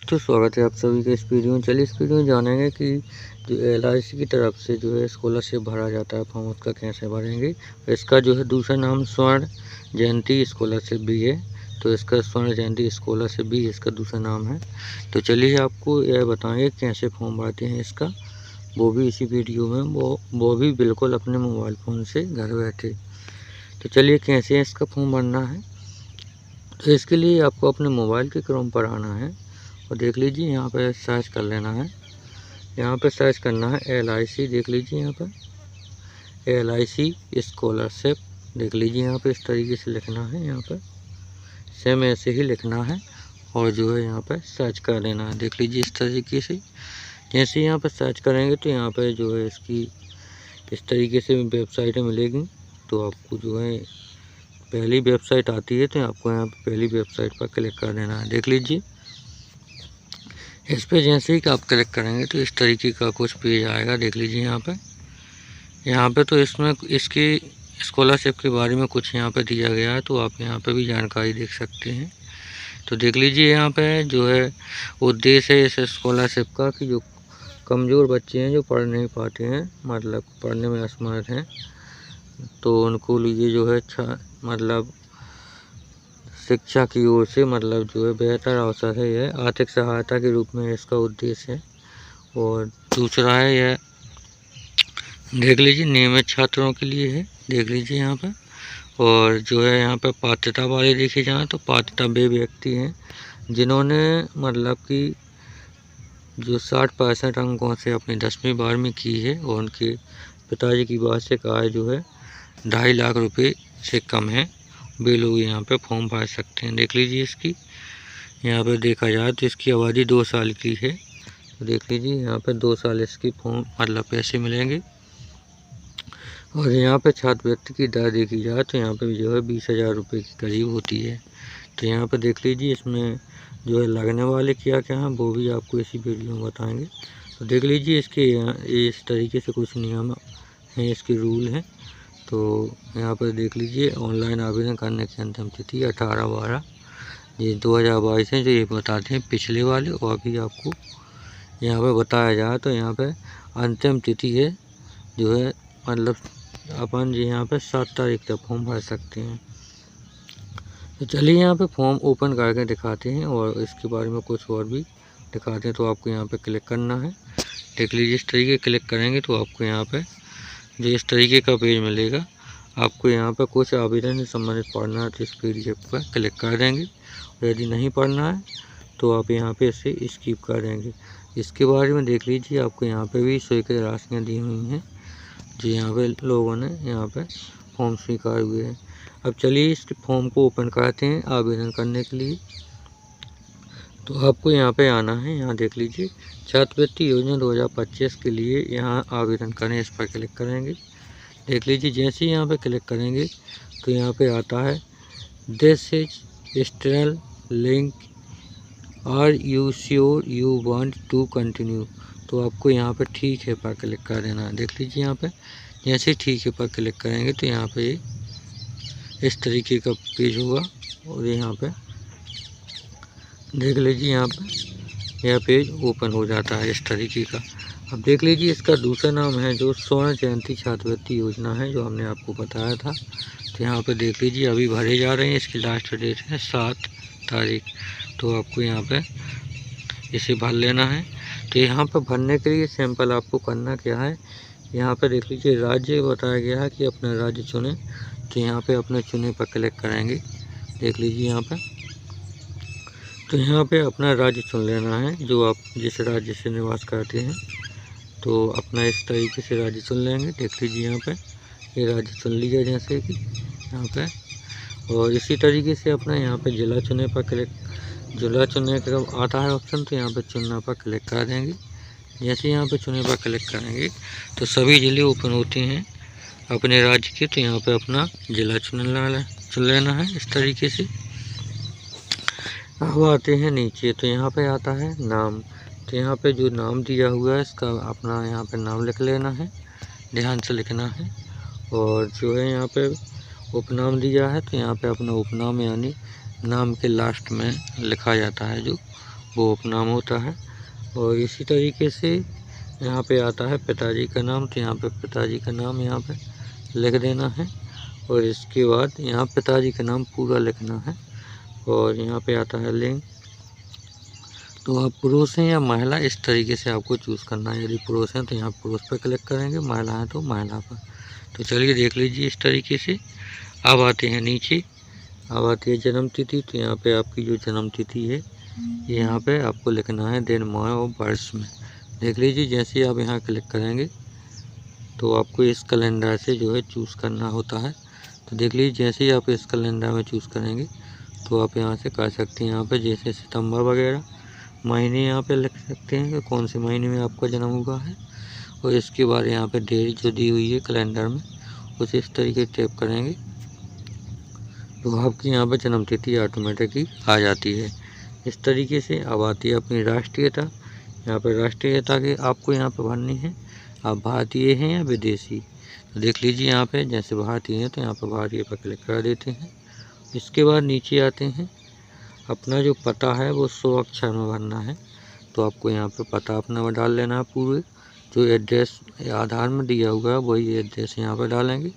तो स्वागत है आप सभी का इस वीडियो में। चलिए इस वीडियो में जानेंगे कि जो LIC की तरफ से जो है स्कॉलरशिप भरा जाता है, फॉर्म उसका कैसे भरेंगे। इसका जो है दूसरा नाम स्वर्ण जयंती स्कॉलरशिप भी है, तो इसका स्वर्ण जयंती स्कॉलरशिप भी इसका दूसरा नाम है। तो चलिए आपको यह बताएंगे कैसे फॉर्म भरते हैं इसका, वो भी इसी वीडियो में, वो भी बिल्कुल अपने मोबाइल फ़ोन से घर बैठे। तो चलिए कैसे इसका फॉर्म भरना है। तो इसके लिए आपको अपने मोबाइल के क्रोम पर आना है और देख लीजिए यहाँ पर सर्च कर लेना है। यहाँ पर सर्च करना है LIC, देख लीजिए यहाँ पर LIC स्कॉलरशिप, देख लीजिए यहाँ पर इस तरीके से लिखना है। यहाँ पर सेम ऐसे ही लिखना है और जो है यहाँ पर सर्च कर लेना है। देख लीजिए इस तरीके से जैसे यहाँ पर सर्च करेंगे तो यहाँ पर जो है इसकी इस तरीके से वेबसाइटें मिलेगी। तो आपको जो है पहली वेबसाइट आती है तो आपको यहाँ पर पहली वेबसाइट पर क्लिक कर देना है। देख लीजिए इस पे जैसे ही आप क्लिक करेंगे तो इस तरीके का कुछ पेज आएगा। देख लीजिए यहाँ पे तो इसमें इसकी स्कॉलरशिप के बारे में कुछ यहाँ पे दिया गया है, तो आप यहाँ पे भी जानकारी देख सकते हैं। तो देख लीजिए यहाँ पे जो है उद्देश्य है इस स्कॉलरशिप का कि जो कमज़ोर बच्चे हैं, जो पढ़ नहीं पाते हैं, मतलब पढ़ने में असमर्थ हैं, तो उनको लिए जो है अच्छा मतलब शिक्षा की ओर से मतलब जो है बेहतर अवसर है। यह आर्थिक सहायता के रूप में इसका उद्देश्य है। और दूसरा है यह देख लीजिए नियमित छात्रों के लिए है, देख लीजिए यहाँ पर। और जो है यहाँ पर पात्रता वाले देखे जाएँ तो पात्रता वे व्यक्ति हैं जिन्होंने मतलब कि जो 60% अंकों से अपनी 10वीं 12वीं की है और उनके पिताजी की वार्षिक आय जो है 2.5 लाख रुपए से कम है, वे लोग यहाँ पे फॉर्म भर सकते हैं। देख लीजिए इसकी यहाँ पे देखा जाए तो इसकी अवधि 2 साल की है। तो देख लीजिए यहाँ पे 2 साल इसकी फॉर्म मतलब पैसे मिलेंगे। और यहाँ पे छात्रवृत्ति की दर देखी जाए तो यहाँ पे जो है 20,000 रुपये के करीब होती है। तो यहाँ पे देख लीजिए इसमें जो है लगने वाले क्या क्या हैं वो भी आपको इसी वीडियो में बताएँगे। तो देख लीजिए इसके इस तरीके से कुछ नियम हैं, इसके रूल हैं। तो यहाँ पर देख लीजिए ऑनलाइन आवेदन करने की अंतिम तिथि 18/12 ये 2022 है, जो ये बताते हैं पिछले वाले। और अभी आपको यहाँ पर बताया जाए तो यहाँ पर अंतिम तिथि है जो है मतलब अपन जी यहाँ पर 7 तारीख तक फॉर्म भर सकते हैं। तो चलिए यहाँ पे फॉर्म ओपन करके दिखाते हैं और इसके बारे में कुछ और भी दिखाते हैं। तो आपको यहाँ पे क्लिक करना है, देख लीजिए इस तरीके क्लिक करेंगे तो आपको यहाँ पे जो इस तरीके का पेज मिलेगा। आपको यहाँ पर कुछ आवेदन से संबंधित पढ़ना है तो इस PDF पर क्लिक कर देंगे। और यदि नहीं पढ़ना है तो आप यहाँ पे इसे स्किप कर देंगे। इसके बारे में देख लीजिए आपको यहाँ पे भी स्वीकृत राशियाँ दी हुई हैं जो यहाँ पे लोगों ने यहाँ पे फॉर्म स्वीकार हुए हैं। अब चलिए इस फॉर्म को ओपन करते हैं आवेदन करने के लिए। तो आपको यहाँ पे आना है, यहाँ देख लीजिए छात्रवृत्ति योजना 2025 के लिए यहाँ आवेदन करें, इस पर क्लिक करेंगे। देख लीजिए जैसे ही यहाँ पे क्लिक करेंगे तो यहाँ पे आता है this is still link, are you sure you want to continue. तो आपको यहाँ पे ठीक है पर क्लिक कर देना है। देख लीजिए यहाँ पे जैसे ठीक है पर क्लिक करेंगे तो यहाँ पे इस तरीके का पेज होगा। और यहाँ पे देख लीजिए यहाँ पे यह पेज ओपन हो जाता है इस तरीके का। अब देख लीजिए इसका दूसरा नाम है जो स्वर्ण जयंती छात्रवृत्ति योजना है, जो हमने आपको बताया था। तो यहाँ पे देख लीजिए अभी भरे जा रहे हैं, इसकी लास्ट डेट है 7 तारीख। तो आपको यहाँ पे इसे भर लेना है। तो यहाँ पर भरने के लिए सैंपल आपको करना क्या है, यहाँ पे देख लीजिए राज्य बताया गया है कि अपना राज्य चुनें। तो यहाँ पे अपने चुने पर क्लिक करेंगे। देख लीजिए यहाँ पर तो यहाँ पे अपना राज्य चुन लेना है जो आप जिस राज्य से निवास करते हैं। तो अपना इस तरीके से राज्य चुन लेंगे। देख लीजिए यहाँ पे ये राज्य चुन लिया जैसे कि यहाँ पे। और इसी तरीके से अपना यहाँ पे जिला चुने पर क्लिक, जिला चुनने का आता है ऑप्शन तो यहाँ पे चुनना पर क्लिक कर देंगे। जैसे यहाँ पे चुने पर क्लिक करेंगे तो सभी ज़िले ओपन होते हैं अपने राज्य के। तो यहाँ पे अपना ज़िला चुन लेना है इस तरीके से। अब आते हैं नीचे तो यहाँ पे आता है नाम। तो यहाँ पे जो नाम दिया हुआ है इसका अपना यहाँ पे नाम लिख लेना है, ध्यान से लिखना है। और जो है यहाँ पे उपनाम दिया है तो यहाँ पे अपना उपनाम यानी नाम के लास्ट में लिखा जाता है जो वो उपनाम होता है। और इसी तरीके से यहाँ पे आता है पिताजी का नाम, तो यहाँ पे पिताजी का नाम यहाँ पे लिख देना है। और इसके बाद यहाँ पिताजी का नाम पूरा लिखना है। और यहाँ पे आता है लिंग, तो आप पुरुष हैं या महिला, इस तरीके से आपको चूज़ करना है। यदि पुरुष हैं तो यहाँ पुरुष पर क्लिक करेंगे, महिला है तो महिला पर। तो चलिए देख लीजिए इस तरीके से। अब आते हैं नीचे, अब आती है जन्म तिथि। तो यहाँ पे आपकी जो जन्म तिथि है ये यहाँ पे आपको लिखना है दिन माह और वर्ष में। देख लीजिए जैसे आप यहाँ क्लिक करेंगे तो आपको इस कैलेंडर से जो है चूज़ करना होता है। तो देख लीजिए जैसे ही आप इस कैलेंडर में चूज़ करेंगे तो आप यहाँ से कर सकते हैं। यहाँ पे जैसे सितंबर वगैरह महीने यहाँ पे लिख सकते हैं कि कौन से महीने में आपका जन्म हुआ है। और इसके बाद यहाँ पे डेट जो दी हुई है कैलेंडर में उसे इस तरीके से टैप करेंगे तो आपकी यहाँ पे जन्म तिथि ऑटोमेटिकली आ जाती है। इस तरीके से अब आती है अपनी राष्ट्रीयता। यहाँ पर राष्ट्रीयता के आपको यहाँ पे भरनी है, आप भारतीय हैं या विदेशी। तो देख लीजिए यहाँ पे जैसे भारतीय हैं तो यहाँ पर भारतीय पर क्लिक कर देते हैं। इसके बाद नीचे आते हैं, अपना जो पता है वो 100 अक्षर में भरना है। तो आपको यहाँ पे पता अपना डाल लेना है, पूरे जो एड्रेस आधार में दिया हुआ है वही एड्रेस यहाँ पे डालेंगे।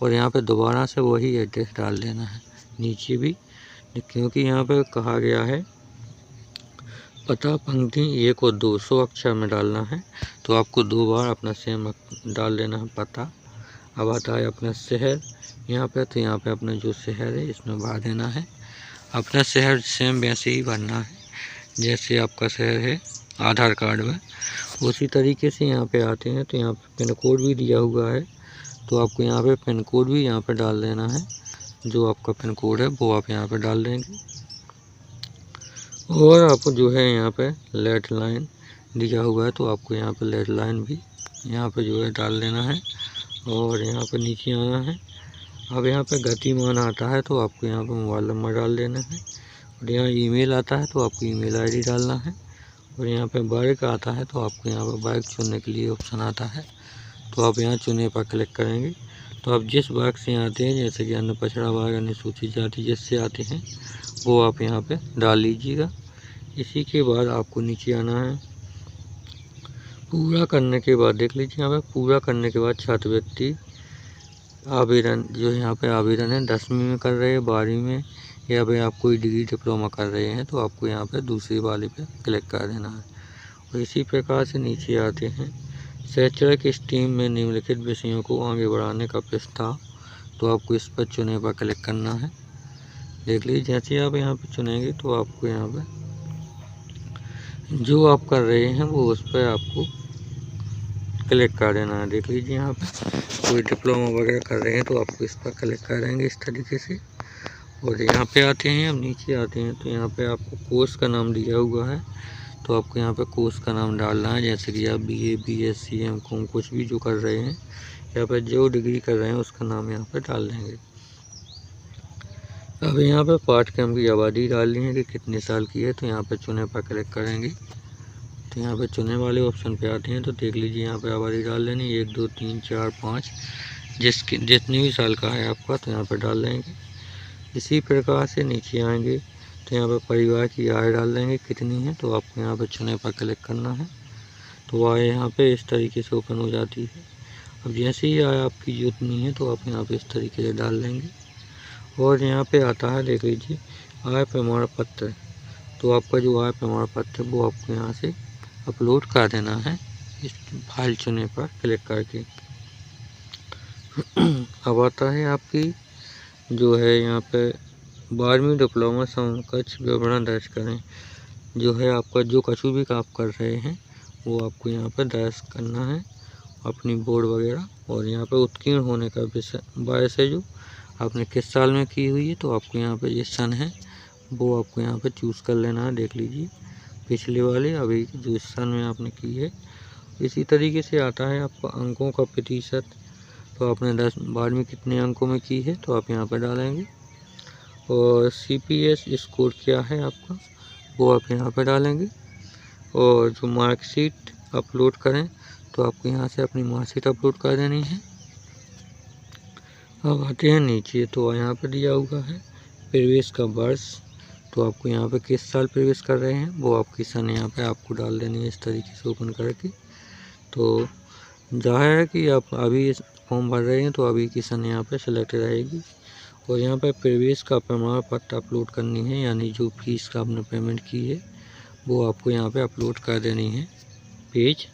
और यहाँ पे दोबारा से वही एड्रेस डाल देना है नीचे भी, क्योंकि यहाँ पे कहा गया है पता पंक्ति 1 और 2 100 अक्षर में डालना है। तो आपको 2 बार अपना सेम डाल देना है पता। अब आता है अपना शहर यहाँ पे, तो यहाँ पे अपना जो शहर है इसमें भर देना है। अपना शहर सेम वैसे ही भरना है जैसे आपका शहर है आधार कार्ड में। उसी तरीके से यहाँ पे आते हैं तो यहाँ पे पिन कोड भी दिया हुआ है, तो आपको यहाँ पे पिन कोड भी यहाँ पे डाल देना है। जो आपका पिन कोड है वो आप यहाँ पे डाल देंगे। और आपको जो है यहाँ पे लैंडलाइन दिया हुआ है तो आपको यहाँ पे लैंडलाइन भी यहाँ पे जो है डाल देना है। और यहाँ पे नीचे आना है। अब यहाँ पे गतिमान आता है तो आपको यहाँ पे मोबाइल नंबर डाल देना है। और यहाँ ईमेल आता है तो आपको ईमेल आईडी डालना है। और यहाँ पे बाइक आता है तो आपको यहाँ पे बाइक चुनने के लिए ऑप्शन आता है, तो आप यहाँ चुने पर क्लिक करेंगे। तो आप जिस बाइक से आते हैं, जैसे कि अन्य पछड़ा वर्ग, अनुसूचित जाति जिससे आते हैं वो आप यहाँ पे डाल लीजिएगा। इसी के बाद आपको नीचे आना है। पूरा करने के बाद देख लीजिए यहाँ पे पूरा करने के बाद छात्रवृत्ति आवेदन जो यहाँ पे आवेदन है 10वीं में कर रहे हैं, 12वीं में, या फिर आप कोई डिग्री डिप्लोमा कर रहे हैं तो आपको यहाँ पे दूसरी वाले पे क्लिक कर देना है। और इसी प्रकार से नीचे आते हैं, शैक्षणिक स्ट्रीम में निम्नलिखित विषयों को आगे बढ़ाने का प्रस्ताव, तो आपको इस पर चुने पर क्लिक करना है। देख लीजिए जैसे आप यहाँ पे चुनेंगे तो आपको यहाँ पे जो आप कर रहे हैं वो उस पर आपको क्लिक कर देना है। देख लीजिए यहाँ पे कोई डिप्लोमा वगैरह कर रहे हैं तो आपको इस पर क्लिक करेंगे इस तरीके से। और यहाँ पे आते हैं, अब नीचे आते हैं तो यहाँ पे आपको कोर्स का नाम दिया हुआ है, तो आपको यहाँ पे कोर्स का नाम डालना है। जैसे कि आप BA BSc MCom कुछ भी जो कर रहे हैं, यहाँ पे जो डिग्री कर रहे हैं उसका नाम यहाँ पे डाल देंगे। अब यहाँ पे पाठ्यक्रम की आबादी डालनी है कि कितने साल की है, तो यहाँ पे चुने पर क्लिक करेंगे। तो यहाँ पे चुने वाले ऑप्शन पे आते हैं तो देख लीजिए यहाँ पे आबादी डाल लेनी 1 2 3 4 5, जितनी भी साल का है आपका तो यहाँ पे डाल देंगे। इसी प्रकार से नीचे आएंगे तो यहाँ पे परिवार की आय डाल देंगे कितनी है, तो आपको यहाँ पे चुने पर क्लिक करना है। तो आय यहाँ पे इस तरीके से ओपन हो जाती है। अब जैसे ही आय आपकी जितनी है तो आप यहाँ पे इस तरीके से डाल देंगे। और यहाँ पे आता है देख लीजिए आय प्रमाण पत्र, तो आपका जो आय प्रमाण पत्र वो आपको यहाँ से अपलोड कर देना है इस फाइल चुने पर क्लिक करके। अब आता है आपकी जो है यहाँ पे 12वीं डिप्लोमा समकक्ष विवरण दर्ज करें। जो है आपका जो कछु भी आप कर रहे हैं वो आपको यहाँ पर दर्ज करना है अपनी बोर्ड वगैरह। और यहाँ पर उत्तीर्ण होने का वयस है जो आपने किस साल में की हुई है, तो आपको यहाँ पे ये सन है वो आपको यहाँ पे चूज़ कर लेना है। देख लीजिए पिछले वाले अभी जो सन में आपने की है। इसी तरीके से आता है आपका अंकों का प्रतिशत, तो आपने 12वीं कितने अंकों में की है तो आप यहाँ पर डालेंगे। और CPS स्कोर क्या है आपका वो आप यहाँ पर डालेंगे। और जो मार्कशीट अपलोड करें तो आपको यहाँ से अपनी मार्कशीट अपलोड कर देनी है। अब आते हैं नीचे तो यहाँ पर दिया हुआ है प्रवेश का वर्ष, तो आपको यहाँ पे किस साल प्रवेश कर रहे हैं वो आपकी सन यहाँ पे आपको डाल देनी है इस तरीके से ओपन करके। तो जाहिर है कि आप अभी इस फॉर्म भर रहे हैं तो अभी की सन यहाँ पे सेलेक्ट रहेगी। और यहाँ पे प्रवेश का प्रमाण पत्र अपलोड करनी है, यानी जो फीस का आपने पेमेंट की है वो आपको यहाँ पे अपलोड कर देनी है पेज।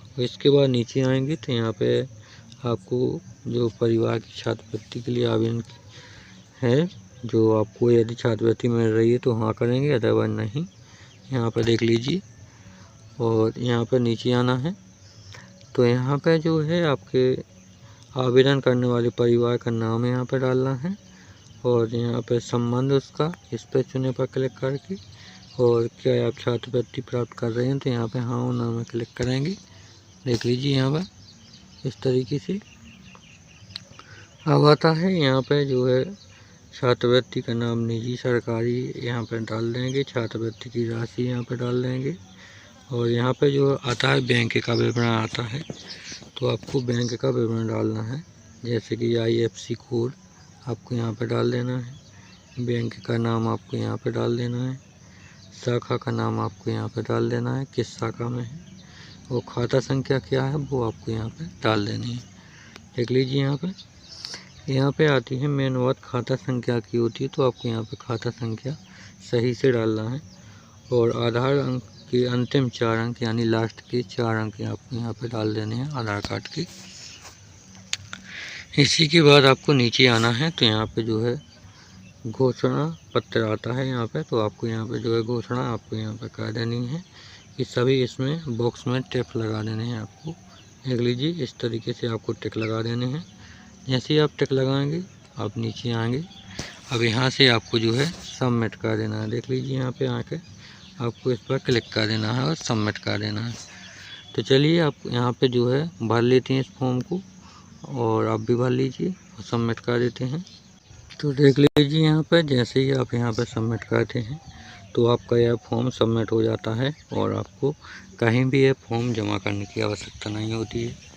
और इसके बाद नीचे आएंगे तो यहाँ पे आपको जो परिवार की छात्रवृत्ति के लिए आवेदन है, जो आपको यदि छात्रवृत्ति मिल रही है तो हाँ करेंगे, अदरवाइज नहीं। यहाँ पर देख लीजिए और यहाँ पर नीचे आना है। तो यहाँ पे जो है आपके आवेदन करने वाले परिवार का नाम यहाँ पर डालना है और यहाँ पे संबंध उसका, इस पर चुने पर क्लिक करके। और क्या आप छात्रवृत्ति प्राप्त कर रहे हैं तो यहाँ पे हाँ और ना में क्लिक करेंगे। देख लीजिए यहाँ पर इस तरीके से अब आता है। यहाँ पे जो है छात्रवृत्ति का नाम निजी सरकारी यहाँ पर डाल देंगे, छात्रवृत्ति की राशि यहाँ पर डाल देंगे। और यहाँ पे जो आता है बैंक का विवरण आता है, तो आपको बैंक का विवरण डालना है, जैसे कि IFSC कोड आपको यहाँ पे डाल देना है, बैंक का नाम आपको यहाँ पे डाल देना है, शाखा का नाम आपको यहाँ पे डाल देना है किस शाखा में है, और खाता संख्या क्या है वो आपको यहाँ पे डाल देनी है। देख लीजिए यहाँ पे आती है मेन बात खाता संख्या की होती है, तो आपको यहाँ पे खाता संख्या सही से डालना है। और आधार अंक के अंतिम 4 अंक यानी लास्ट के 4 अंक आपको यहाँ पे डाल देने हैं आधार कार्ड के। इसी के बाद आपको नीचे आना है तो यहाँ पे जो है घोषणा पत्र आता है यहाँ पे, तो आपको यहाँ पे जो है घोषणा आपको यहाँ पे कर देनी है कि सभी इसमें बॉक्स में टिक लगा देने हैं आपको। देख लीजिए इस तरीके से आपको टिक लगा देने हैं। जैसे ही आप टिक लगाएंगे आप नीचे आएंगे। अब यहाँ से आपको जो है सबमिट कर देना है। देख लीजिए यहाँ पे आके आपको इस पर क्लिक कर देना है और सबमिट कर देना है। तो चलिए आप यहाँ पे जो है भर लेते हैं इस फॉर्म को, और आप भी भर लीजिए और सबमिट कर देते हैं। तो देख लीजिए यहाँ पर जैसे ही आप यहाँ पर सबमिट करते हैं तो आपका यह फॉर्म सबमिट हो जाता है और आपको कहीं भी यह फॉर्म जमा करने की आवश्यकता नहीं होती है।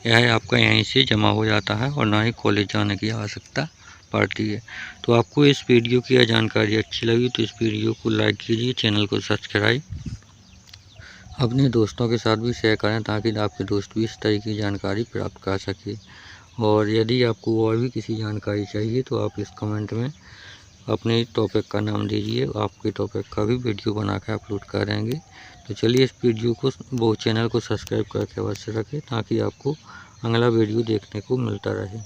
यह आपका यहीं से जमा हो जाता है और ना ही कॉलेज जाने की आवश्यकता पड़ती है। तो आपको इस वीडियो की यह जानकारी अच्छी लगी तो इस वीडियो को लाइक कीजिए, चैनल को सब्सक्राइब अपने दोस्तों के साथ भी शेयर करें ताकि आपके दोस्त भी इस तरह की जानकारी प्राप्त कर सके। और यदि आपको और भी किसी जानकारी चाहिए तो आप इस कमेंट में अपने टॉपिक का नाम दीजिए, आपके टॉपिक का भी वीडियो बना कर अपलोड करेंगे। तो चलिए इस वीडियो को वो चैनल को सब्सक्राइब करके अवश्य रखें ताकि आपको अगला वीडियो देखने को मिलता रहे।